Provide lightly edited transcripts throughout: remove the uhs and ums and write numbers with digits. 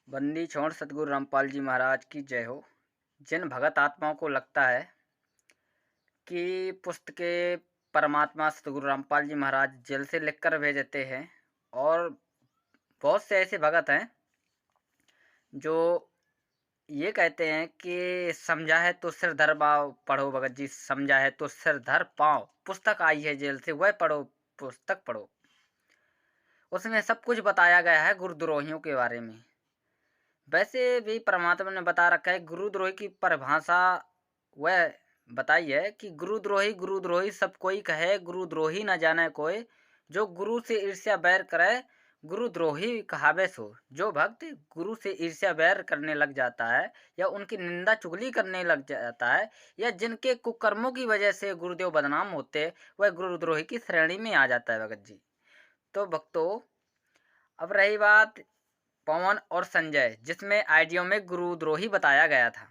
बंदी छोड़ सतगुरु रामपाल जी महाराज की जय हो। जिन भगत आत्माओं को लगता है कि पुस्तकें परमात्मा सतगुरु रामपाल जी महाराज जेल से लिखकर भेजते हैं, और बहुत से ऐसे भगत हैं जो ये कहते हैं कि समझा है तो सिर धर पाओ पढ़ो भगत जी, समझा है तो सिर धर पाओ, पुस्तक आई है जेल से वह पढ़ो, पुस्तक पढ़ो। उसमें सब कुछ बताया गया है गुरुद्रोहियों के बारे में। वैसे भी परमात्मा ने बता रखा है गुरुद्रोही की परिभाषा वह बताई है कि गुरुद्रोही सब कोई कहे, गुरुद्रोही न जाने कोई, जो गुरु से ईर्ष्या बैर करे गुरुद्रोही कहावे सो। जो भक्त गुरु से ईर्ष्या बैर करने लग जाता है या उनकी निंदा चुगली करने लग जाता है या जिनके कुकर्मों की वजह से गुरुदेव बदनाम होते, वह गुरुद्रोही की श्रेणी में आ जाता है भगत जी। तो भक्तों, अब रही बात पवन और संजय, जिसमें आइडियो में गुरुद्रोही बताया गया था।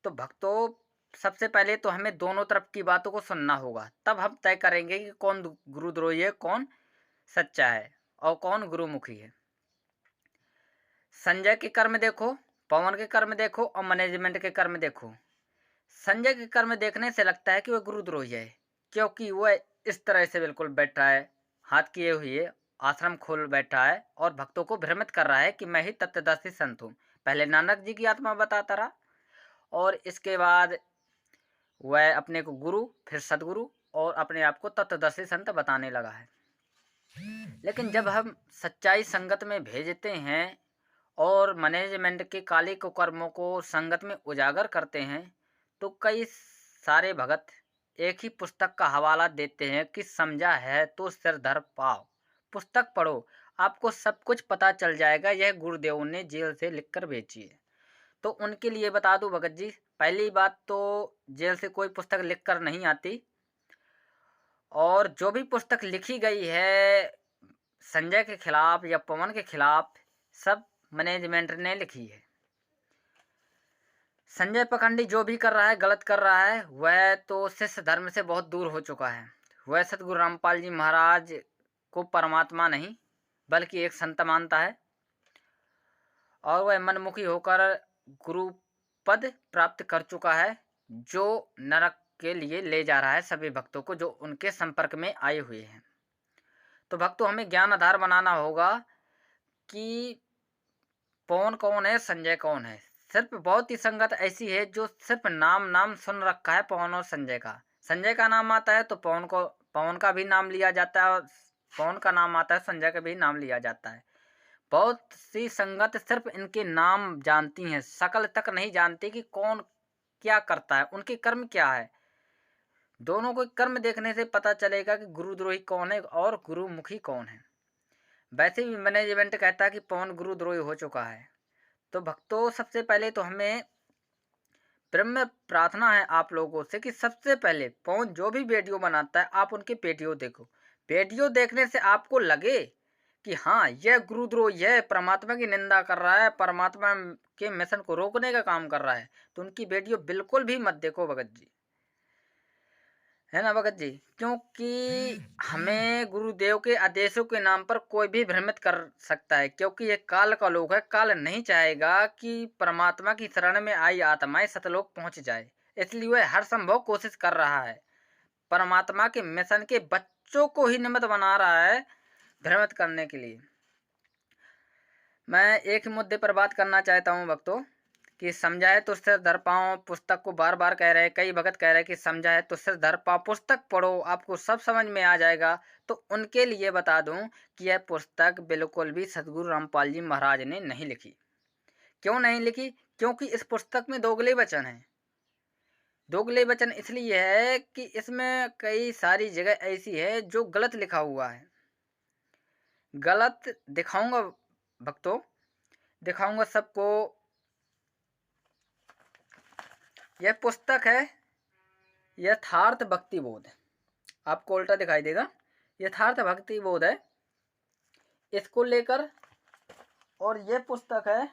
तो भक्तों, सबसे पहले तो हमें दोनों तरफ की बातों को सुनना होगा, तब हम तय करेंगे कि कौन गुरुद्रोही है, कौन सच्चा है और कौन गुरुमुखी है। संजय के कर्म देखो, पवन के कर्म देखो और मैनेजमेंट के कर्म देखो। संजय के कर्म देखने से लगता है कि वह गुरुद्रोही है, क्योंकि वह इस तरह से बिल्कुल बैठा है, हाथ किए हुए आश्रम खोल बैठा है और भक्तों को भ्रमित कर रहा है कि मैं ही तत्वदर्शी संत हूँ। पहले नानक जी की आत्मा बताता रहा और इसके बाद वह अपने को गुरु, फिर सदगुरु और अपने आप को तत्वदर्शी संत बताने लगा है। लेकिन जब हम सच्चाई संगत में भेजते हैं और मैनेजमेंट के काले कुकर्मों को संगत में उजागर करते हैं, तो कई सारे भगत एक ही पुस्तक का हवाला देते हैं कि समझा है तो सिर धर पाओ, पुस्तक पढ़ो, आपको सब कुछ पता चल जाएगा, यह गुरुदेव ने जेल से लिखकर भेजी है। तो उनके लिए बता दूं भगत जी, पहली बात तो जेल से कोई पुस्तक लिखकर नहीं आती, और जो भी पुस्तक लिखी गई है संजय के खिलाफ या पवन के खिलाफ, सब मैनेजमेंट ने लिखी है। संजय पखंडी जो भी कर रहा है, गलत कर रहा है, वह तो शिष्य धर्म से बहुत दूर हो चुका है। वह सतगुरु रामपाल जी महाराज को परमात्मा नहीं बल्कि एक संत मानता है, और वह मनमुखी होकर गुरु पद प्राप्त कर चुका है, जो नरक के लिए ले जा रहा है सभी भक्तों को जो उनके संपर्क में आए हुए हैं। तो भक्तों, हमें ज्ञान आधार बनाना होगा कि पवन कौन है, संजय कौन है। सिर्फ बहुत ही संगत ऐसी है जो सिर्फ नाम सुन रखा है पवन और संजय का। संजय का नाम आता है तो पवन का भी नाम लिया जाता है, और पवन का नाम आता है संजय का भी नाम लिया जाता है। बहुत सी संगत सिर्फ इनके नाम जानती हैं, शकल तक नहीं जानती कि कौन क्या करता है, उनके कर्म क्या है। दोनों को कर्म देखने से पता चलेगा कि गुरुद्रोही कौन है और गुरुमुखी कौन है। वैसे भी मैनेजमेंट कहता है कि पवन गुरुद्रोही हो चुका है। तो भक्तों, सबसे पहले तो हमें ब्रह्म प्रार्थना है आप लोगों से कि सबसे पहले पवन जो भी वीडियो बनाता है, आप उनकी वीडियो देखो। वीडियो देखने से आपको लगे कि हाँ, यह गुरुद्रोह, यह परमात्मा की निंदा कर रहा है, परमात्मा के मिशन को रोकने का काम कर रहा है, तो उनकी वीडियो बिल्कुल भी मत देखो भगत जी, है ना भगत जी। क्योंकि हमें गुरुदेव के आदेशों के नाम पर कोई भी भ्रमित कर सकता है, क्योंकि ये काल का लोक है। काल नहीं चाहेगा कि परमात्मा की शरण में आई आत्माएं सतलोक पहुंच जाए, इसलिए वह हर संभव कोशिश कर रहा है, परमात्मा के मिशन के बच्चों को ही निमित्त बना रहा है भ्रमित करने के लिए। मैं एक ही मुद्दे पर बात करना चाहता हूँ भक्तों कि समझाए तो सिर धर पाओ, पुस्तक को बार बार कह रहे, कई भगत कह रहे कि समझाए तो सिर धर पाओ, पुस्तक पढ़ो, आपको सब समझ में आ जाएगा। तो उनके लिए बता दूं कि यह पुस्तक बिल्कुल भी सतगुरु रामपाल जी महाराज ने नहीं लिखी। क्यों नहीं लिखी? क्योंकि इस पुस्तक में दोगले वचन हैं। दोगले वचन इसलिए है कि इसमें कई सारी जगह ऐसी है जो गलत लिखा हुआ है। गलत दिखाऊंगा भक्तों, दिखाऊंगा सबको। यह पुस्तक है यथार्थ भक्ति बोध, आपको उल्टा दिखाई देगा, यथार्थ भक्ति बोध है इसको लेकर, और यह पुस्तक है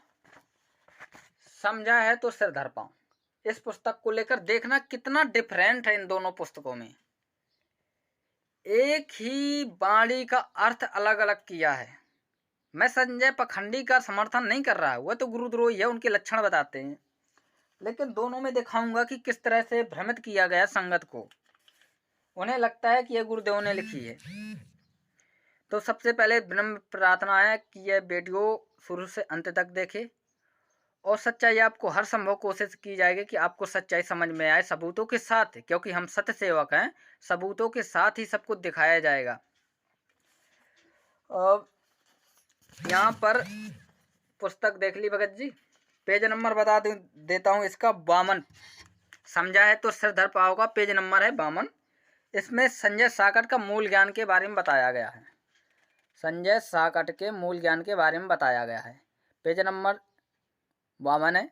समझा है तो सिर धर पाऊं। इस पुस्तक को लेकर देखना कितना डिफरेंट है इन दोनों पुस्तकों में। एक ही वाणी का अर्थ अलग अलग किया है, मैं संजय पाखंडी का समर्थन नहीं कर रहा, वह तो गुरुद्रोही है, उनके लक्षण बताते हैं, लेकिन दोनों में दिखाऊंगा कि किस तरह से भ्रमित किया गया संगत को। उन्हें लगता है कि यह गुरुदेव ने लिखी है। तो सबसे पहले विनम्र प्रार्थना है कि यह वीडियो शुरू से अंत तक देखे और सच्चाई आपको हर संभव कोशिश की जाएगी कि आपको सच्चाई समझ में आए, सबूतों के साथ, क्योंकि हम सत्य सेवक हैं, सबूतों के साथ ही सब कुछ दिखाया जाएगा। और यहाँ पर पुस्तक देख ली भगत जी, पेज नंबर बता देता हूँ इसका, 52। समझा है तो सिर धर पाओगा, पेज नंबर है 52। इसमें संजय साकट का मूल ज्ञान के बारे में बताया गया है। संजय साकट के मूल ज्ञान के बारे में बताया गया है, पेज नंबर 52 है।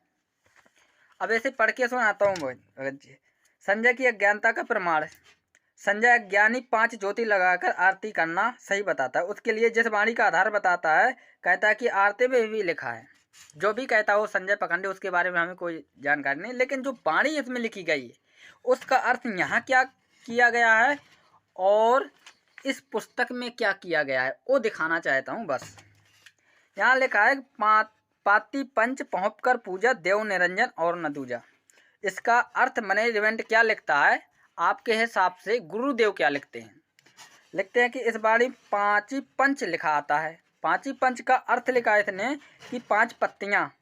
अब ऐसे पढ़ के सुनाता हूँ भगत जी। संजय की अज्ञानता का प्रमाण। संजय अज्ञानी 5 ज्योति लगाकर आरती करना सही बताता है। उसके लिए जिस वाणी का आधार बताता है, कहता है कि आरती में भी लिखा है। जो भी कहता हो संजय पाखंडी, उसके बारे में हमें कोई जानकारी नहीं, लेकिन जो वाणी इसमें लिखी गई है उसका अर्थ यहाँ क्या किया गया है और इस पुस्तक में क्या किया गया है वो दिखाना चाहता हूँ बस। यहाँ लिखा है पाती पंच पहुँच कर पूजा देव निरंजन और न दूजा। इसका अर्थ मैनेजमेंट क्या लिखता है आपके हिसाब से, गुरुदेव क्या लिखते हैं? लिखते हैं कि इस बारी 5 पंच लिखा आता है। 5 पंच का अर्थ लिखा है इसने कि 5 पत्तियाँ,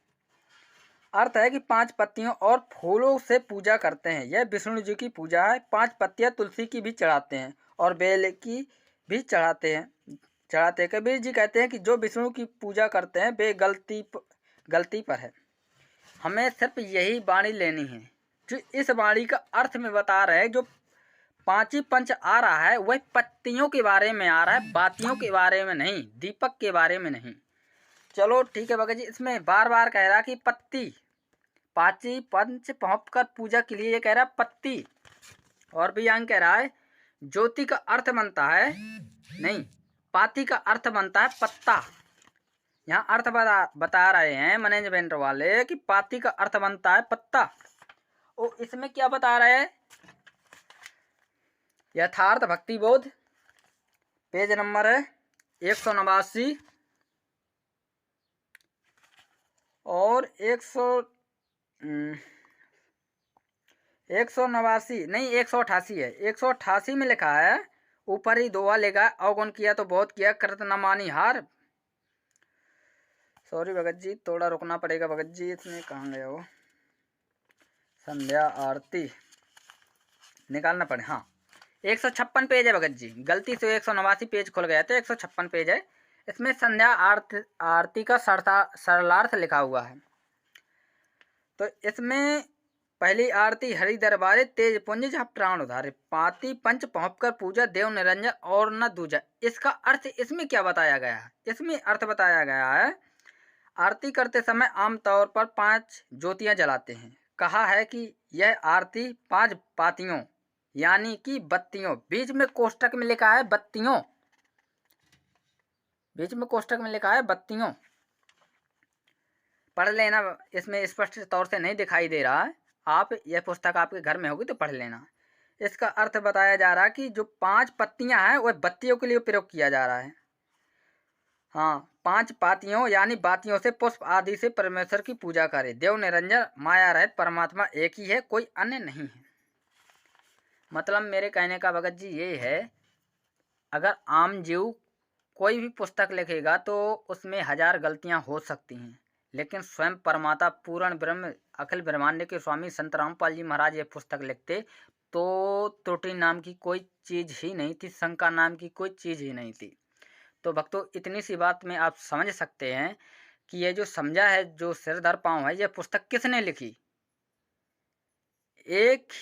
अर्थ है कि 5 पत्तियों और फूलों से पूजा करते हैं। यह विष्णु जी की पूजा है। 5 पत्तियाँ तुलसी की भी चढ़ाते हैं और बेल की भी चढ़ाते हैं। कबीर जी कहते हैं कि जो विष्णु की पूजा करते हैं वे गलती पर है। हमें सिर्फ यही वाणी लेनी है जो इस वाणी का अर्थ में बता रहे हैं। जो 5 पंच आ रहा है वह पत्तियों के बारे में आ रहा है, बातियों के बारे में नहीं, दीपक के बारे में नहीं। चलो ठीक है भगत जी, इसमें बार बार कह रहा कि पत्ती, 5 पंच पहुँच कर पूजा के लिए ये कह रहा पत्ती, और भी यहाँ कह रहा है ज्योति का अर्थ बनता है, नहीं, पाती का अर्थ बनता है पत्ता। यहाँ अर्थ बता रहे हैं मैनेजमेंट वाले कि पाती का अर्थ बनता है पत्ता। और इसमें क्या बता रहे हैं? यथार्थ भक्ति बोध, पेज नंबर है 189 और 189 नहीं 188 है। 188 में लिखा है, ऊपर ही दोहा लिखा, अवगुण किया तो बहुत किया, कृत न मानी हार। सॉरी भगत जी, थोड़ा रुकना पड़ेगा भगत जी, इसमें कहाँ गया वो, संध्या आरती निकालना पड़े। हाँ 156 पेज है भगत जी, गलती से 189 पेज खुल गया, तो 156 पेज है। इसमें संध्या आरती का सरलार्थ लिखा हुआ है। तो इसमें पहली आरती हरि दरबारे तेज पुंज जहाँ प्राण उधारे, पाती पंच पहुँच कर पूजा देव निरंजन और न दूजा। इसका अर्थ इसमें क्या बताया गया है? इसमें अर्थ बताया गया है, आरती करते समय आमतौर पर 5 ज्योतियाँ जलाते हैं। कहा है कि यह आरती 5 पातियों यानी कि बत्तियों, बीच में कोष्टक में लिखा है बत्तियों, बीच में कोष्टक में लिखा है बत्तियों, पढ़ लेना, इसमें स्पष्ट तौर से नहीं दिखाई दे रहा है। आप यह पुस्तक आपके घर में होगी तो पढ़ लेना। इसका अर्थ बताया जा रहा है कि जो 5 पत्तियां हैं वह बत्तियों के लिए प्रयोग किया जा रहा है। हाँ, 5 पातियों यानी बातियों से पुष्प आदि से परमेश्वर की पूजा करे। देव निरंजन माया रहित परमात्मा एक ही है, कोई अन्य नहीं है। मतलब मेरे कहने का भगत जी ये है, अगर आम जीव कोई भी पुस्तक लिखेगा तो उसमें 1000 गलतियां हो सकती हैं, लेकिन स्वयं परमात्मा पूर्ण ब्रह्म अखिल ब्रह्मांड के स्वामी संत रामपाल जी महाराज ये पुस्तक लिखते तो त्रुटि नाम की कोई चीज़ ही नहीं थी, शंका नाम की कोई चीज़ ही नहीं थी। तो भक्तों, इतनी सी बात में आप समझ सकते हैं कि ये जो समझा है, जो सिरधर पाँव है, ये पुस्तक किसने लिखी? एक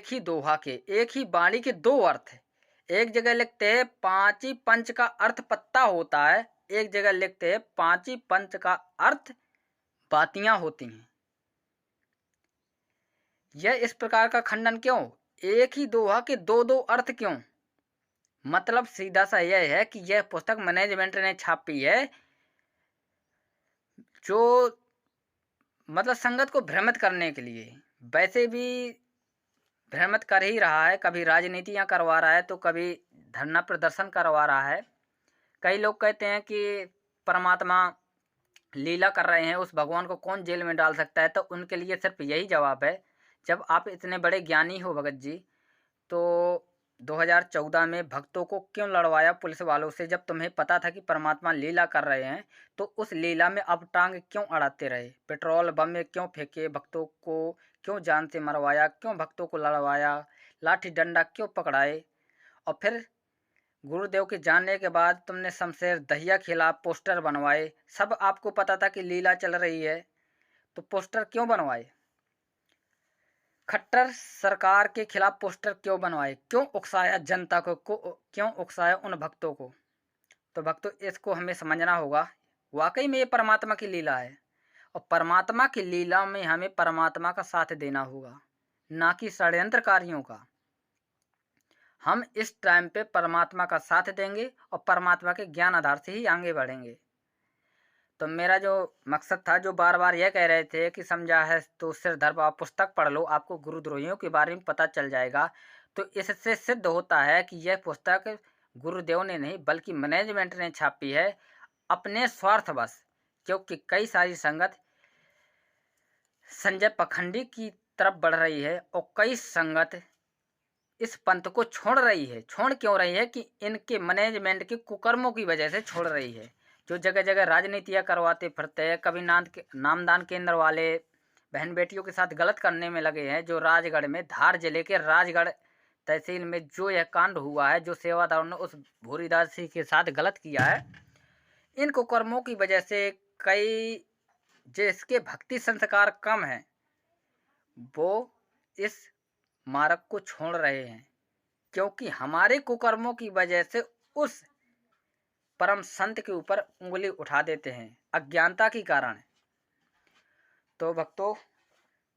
ही दोहा के, एक ही वाणी के 2 अर्थ है। एक जगह लिखते हैं 5 पंच का अर्थ पत्ता होता है, एक जगह लिखते हैं 5 पंच का अर्थ बातियां होती हैं। यह इस प्रकार का खंडन क्यों? एक ही दोहा के 2 अर्थ क्यों? मतलब सीधा सा यह है कि यह पुस्तक मैनेजमेंट ने छापी है जो मतलब संगत को भ्रमित करने के लिए। वैसे भी भ्रमित कर ही रहा है, कभी राजनीतियां करवा रहा है तो कभी धरना प्रदर्शन करवा रहा है, कई लोग कहते हैं कि परमात्मा लीला कर रहे हैं, उस भगवान को कौन जेल में डाल सकता है। तो उनके लिए सिर्फ यही जवाब है, जब आप इतने बड़े ज्ञानी हो भगत जी, तो 2014 में भक्तों को क्यों लड़वाया पुलिस वालों से, जब तुम्हें पता था कि परमात्मा लीला कर रहे हैं। तो उस लीला में अब टांग क्यों अड़ाते रहे, पेट्रोल बम में क्यों फेंके, भक्तों को क्यों जान से मरवाया, क्यों भक्तों को लड़वाया, लाठी डंडा क्यों पकड़ाए। और फिर गुरुदेव के जानने के बाद तुमने शमशेर दहिया खिलाफ पोस्टर बनवाए। सब आपको पता था कि लीला चल रही है, तो पोस्टर क्यों बनवाए। खट्टर सरकार के खिलाफ पोस्टर क्यों बनवाए, क्यों उकसाया जनता को क्यों उकसाया उन भक्तों को। तो भक्तों, इसको हमें समझना होगा, वाकई में ये परमात्मा की लीला है, और परमात्मा की लीला में हमें परमात्मा का साथ देना होगा, ना कि षड्यंत्रकारियों का। हम इस टाइम पे परमात्मा का साथ देंगे और परमात्मा के ज्ञान आधार से ही आगे बढ़ेंगे। तो मेरा जो मकसद था, जो बार बार यह कह रहे थे कि समझा है तो सिर धर पाओ, पुस्तक पढ़ लो, आपको गुरुद्रोहियों के बारे में पता चल जाएगा। तो इससे सिद्ध होता है कि यह पुस्तक गुरुदेव ने नहीं बल्कि मैनेजमेंट ने छापी है, अपने स्वार्थवश। क्योंकि कई सारी संगत संजय पखंडी की तरफ बढ़ रही है और कई संगत इस पंथ को छोड़ रही है। छोड़ क्यों रही है कि इनके मैनेजमेंट के कुकर्मों की वजह से छोड़ रही है। जो जगह जगह राजनीतियाँ करवाते फिरते हैं, कभी नामदान केंद्र वाले बहन बेटियों के साथ गलत करने में लगे हैं। जो राजगढ़ में, धार जिले के राजगढ़ तहसील में जो यह कांड हुआ है, जो सेवादारों ने उस भूरीदास सिंह के साथ गलत किया है, इन कुकर्मों की वजह से कई जिसके भक्ति संस्कार कम हैं, वो इस मार्ग को छोड़ रहे हैं। क्योंकि हमारे कुकर्मों की वजह से उस परम संत के ऊपर उंगली उठा देते हैं, अज्ञानता के कारण। तो भक्तों,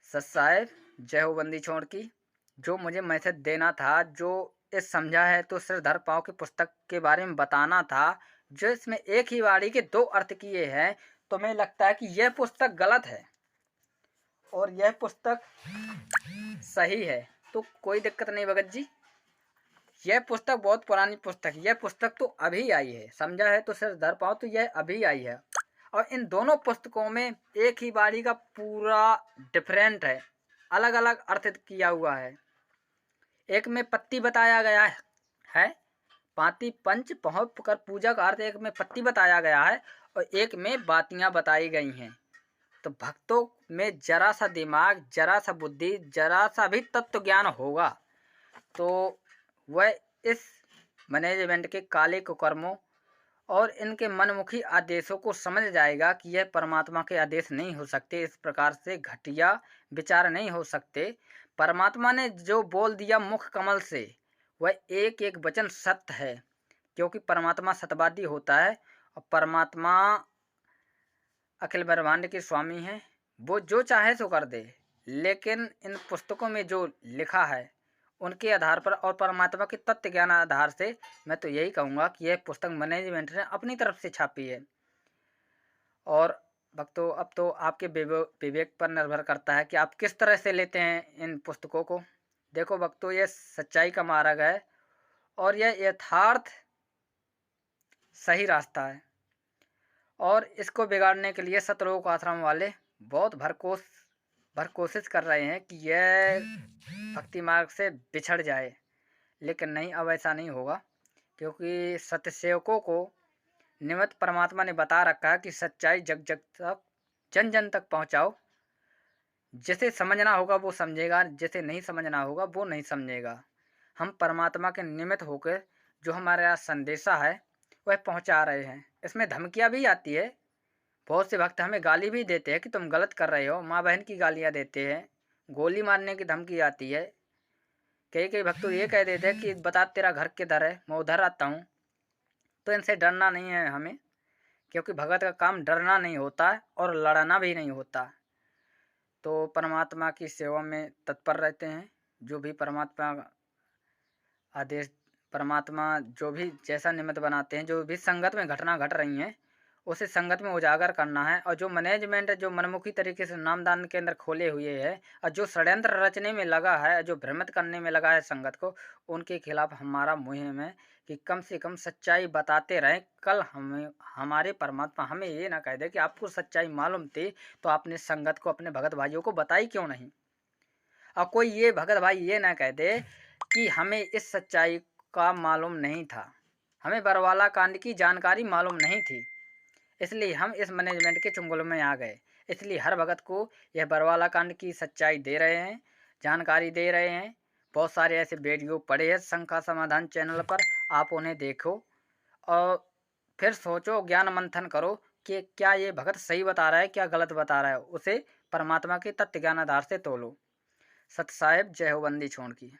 सत साहेब जय हो बंदी छोड़ की, जो मुझे मैसेज देना था, जो इस समझा है तो सिर धर पाओ की पुस्तक के बारे में बताना था, जो इसमें एक ही वाणी के दो अर्थ किए हैं, तो मुझे लगता है कि यह पुस्तक गलत है और यह पुस्तक सही है। तो कोई दिक्कत नहीं भगत जी, यह पुस्तक बहुत पुरानी पुस्तक है। यह पुस्तक तो अभी आई है, समझा है तो सिर धर पाओ, तो यह अभी आई है। और इन दोनों पुस्तकों में एक ही बाणी का पूरा डिफरेंट है, अलग अलग अर्थ किया हुआ है। एक में पत्ती बताया गया है, पाती पंच पहुँच कर पूजा का अर्थ, एक में पत्ती बताया गया है और एक में बातियां बताई गई हैं। तो भक्तों में जरा सा दिमाग, जरा सा बुद्धि, जरा सा भी तत्व ज्ञान होगा तो वह इस मैनेजमेंट के काले कुकर्मों और इनके मनमुखी आदेशों को समझ जाएगा कि यह परमात्मा के आदेश नहीं हो सकते, इस प्रकार से घटिया विचार नहीं हो सकते। परमात्मा ने जो बोल दिया मुख कमल से, वह एक एक वचन सत्य है, क्योंकि परमात्मा सत्यवादी होता है और परमात्मा अखिल ब्रह्मांड के स्वामी हैं। वो जो चाहे सो कर दे, लेकिन इन पुस्तकों में जो लिखा है उनके आधार पर और परमात्मा के तत्व ज्ञान आधार से मैं तो यही कहूँगा कि यह पुस्तक मैनेजमेंट ने अपनी तरफ से छापी है। और भक्तों, अब तो आपके विवेक पर निर्भर करता है कि आप किस तरह से लेते हैं इन पुस्तकों को। देखो भक्तों, यह सच्चाई का मार्ग है और यह यथार्थ सही रास्ता है, और इसको बिगाड़ने के लिए सतलोक आश्रम वाले बहुत भर कोशिश कर रहे हैं कि यह भक्ति मार्ग से बिछड़ जाए। लेकिन नहीं, अब ऐसा नहीं होगा, क्योंकि सत्य सेवकों को निमित्त परमात्मा ने बता रखा है कि सच्चाई जग जग तक, जन जन तक पहुंचाओ। जिसे समझना होगा वो समझेगा, जिसे नहीं समझना होगा वो नहीं समझेगा। हम परमात्मा के निमित्त होकर जो हमारा संदेशा है वह पहुंचा रहे हैं। इसमें धमकियां भी आती है, बहुत से भक्त हमें गाली भी देते हैं कि तुम गलत कर रहे हो, माँ बहन की गालियाँ देते हैं, गोली मारने की धमकी आती है। कई कई भक्त तो ये कह देते हैं कि बता तेरा घर किधर है, मैं उधर आता हूँ। तो इनसे डरना नहीं है हमें, क्योंकि भगत का काम डरना नहीं होता है और लड़ना भी नहीं होता। तो परमात्मा की सेवा में तत्पर रहते हैं। जो भी परमात्मा आदेश, परमात्मा जो भी जैसा निमित्त बनाते हैं, जो भी संगत में घटना घट रही हैं उसे संगत में उजागर करना है। और जो मैनेजमेंट जो मनमुखी तरीके से नामदान केंद्र खोले हुए है और जो षड्यंत्र रचने में लगा है, जो भ्रमित करने में लगा है संगत को, उनके खिलाफ हमारा मुहिम है कि कम से कम सच्चाई बताते रहें। कल हमें हमारे परमात्मा हमें ये ना कह दे कि आपको सच्चाई मालूम थी तो आपने संगत को, अपने भगत भाइयों को बताई क्यों नहीं। और कोई ये भगत भाई ये ना कह दे कि हमें इस सच्चाई का मालूम नहीं था, हमें बरवाला कांड की जानकारी मालूम नहीं थी, इसलिए हम इस मैनेजमेंट के चुंगल में आ गए। इसलिए हर भगत को यह बरवाला कांड की सच्चाई दे रहे हैं, जानकारी दे रहे हैं। बहुत सारे ऐसे वीडियो पड़े हैं शंका समाधान चैनल पर, आप उन्हें देखो और फिर सोचो, ज्ञान मंथन करो कि क्या ये भगत सही बता रहा है, क्या गलत बता रहा है। उसे परमात्मा के तत्व ज्ञान आधार से तोलो। सत साहेब, जय हो बंदी छोड़ की।